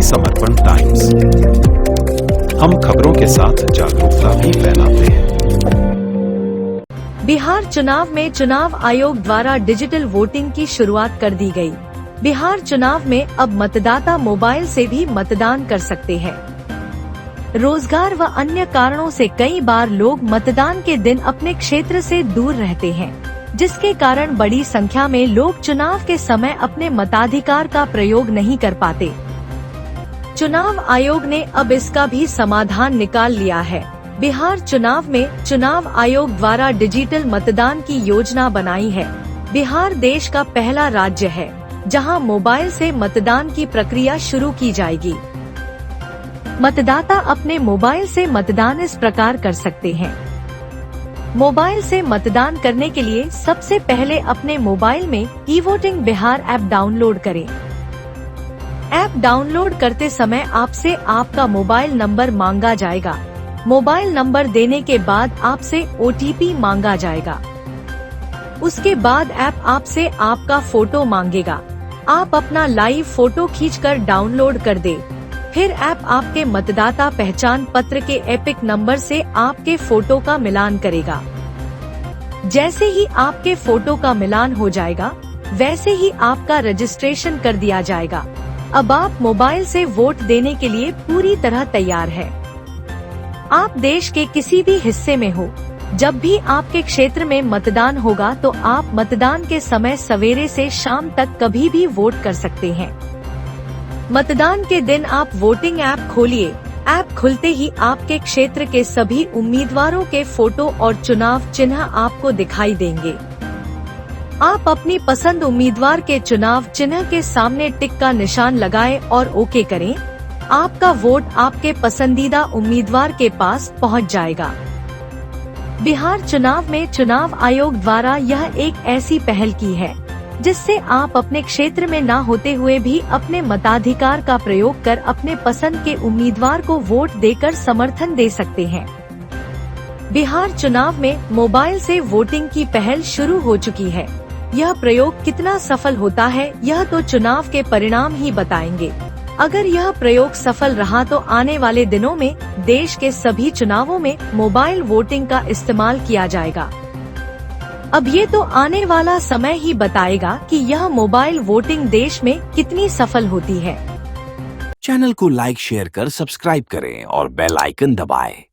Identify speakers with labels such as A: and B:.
A: समर्पण टाइम्स। हम खबरों के साथ जागरूकता भी फैलाते हैं।
B: बिहार चुनाव में चुनाव आयोग द्वारा डिजिटल वोटिंग की शुरुआत कर दी गई। बिहार चुनाव में अब मतदाता मोबाइल से भी मतदान कर सकते हैं। रोजगार व अन्य कारणों से कई बार लोग मतदान के दिन अपने क्षेत्र से दूर रहते हैं, जिसके कारण बड़ी संख्या में लोग चुनाव के समय अपने मताधिकार का प्रयोग नहीं कर पाते। चुनाव आयोग ने अब इसका भी समाधान निकाल लिया है। बिहार चुनाव में चुनाव आयोग द्वारा डिजिटल मतदान की योजना बनाई है। बिहार देश का पहला राज्य है जहां मोबाइल से मतदान की प्रक्रिया शुरू की जाएगी। मतदाता अपने मोबाइल से मतदान इस प्रकार कर सकते हैं। मोबाइल से मतदान करने के लिए सबसे पहले अपने मोबाइल में e voting Bihar app download करें। ऐप डाउनलोड करते समय आपसे आपका मोबाइल नंबर मांगा जाएगा। मोबाइल नंबर देने के बाद आपसे OTP मांगा जाएगा। उसके बाद ऐप आपसे आपका फोटो मांगेगा। आप अपना लाइव फोटो खींचकर डाउनलोड कर दे। फिर ऐप आपके मतदाता पहचान पत्र के एपिक नंबर से आपके फोटो का मिलान करेगा। जैसे ही आपके फोटो का मिलान हो जाएगा, वैसे ही आपका रजिस्ट्रेशन कर दिया जाएगा। अब आप मोबाइल से वोट देने के लिए पूरी तरह तैयार है। आप देश के किसी भी हिस्से में हो, जब भी आपके क्षेत्र में मतदान होगा तो आप मतदान के समय सवेरे से शाम तक कभी भी वोट कर सकते हैं। मतदान के दिन आप वोटिंग ऐप खोलिए। ऐप खुलते ही आपके क्षेत्र के सभी उम्मीदवारों के फोटो और चुनाव चिन्ह आपको दिखाई देंगे। आप अपनी पसंद उम्मीदवार के चुनाव चिन्ह के सामने टिक का निशान लगाएं और ओके करें। आपका वोट आपके पसंदीदा उम्मीदवार के पास पहुंच जाएगा। बिहार चुनाव में चुनाव आयोग द्वारा यह एक ऐसी पहल की है जिससे आप अपने क्षेत्र में न होते हुए भी अपने मताधिकार का प्रयोग कर अपने पसंद के उम्मीदवार को वोट देकर समर्थन दे सकते हैं। बिहार चुनाव में मोबाइल से वोटिंग की पहल शुरू हो चुकी है। यह प्रयोग कितना सफल होता है, यह तो चुनाव के परिणाम ही बताएंगे। अगर यह प्रयोग सफल रहा तो आने वाले दिनों में देश के सभी चुनावों में मोबाइल वोटिंग का इस्तेमाल किया जाएगा। अब ये तो आने वाला समय ही बताएगा कि यह मोबाइल वोटिंग देश में कितनी सफल होती है।
C: चैनल को लाइक शेयर कर सब्सक्राइब करें और बेल आइकन दबाएं।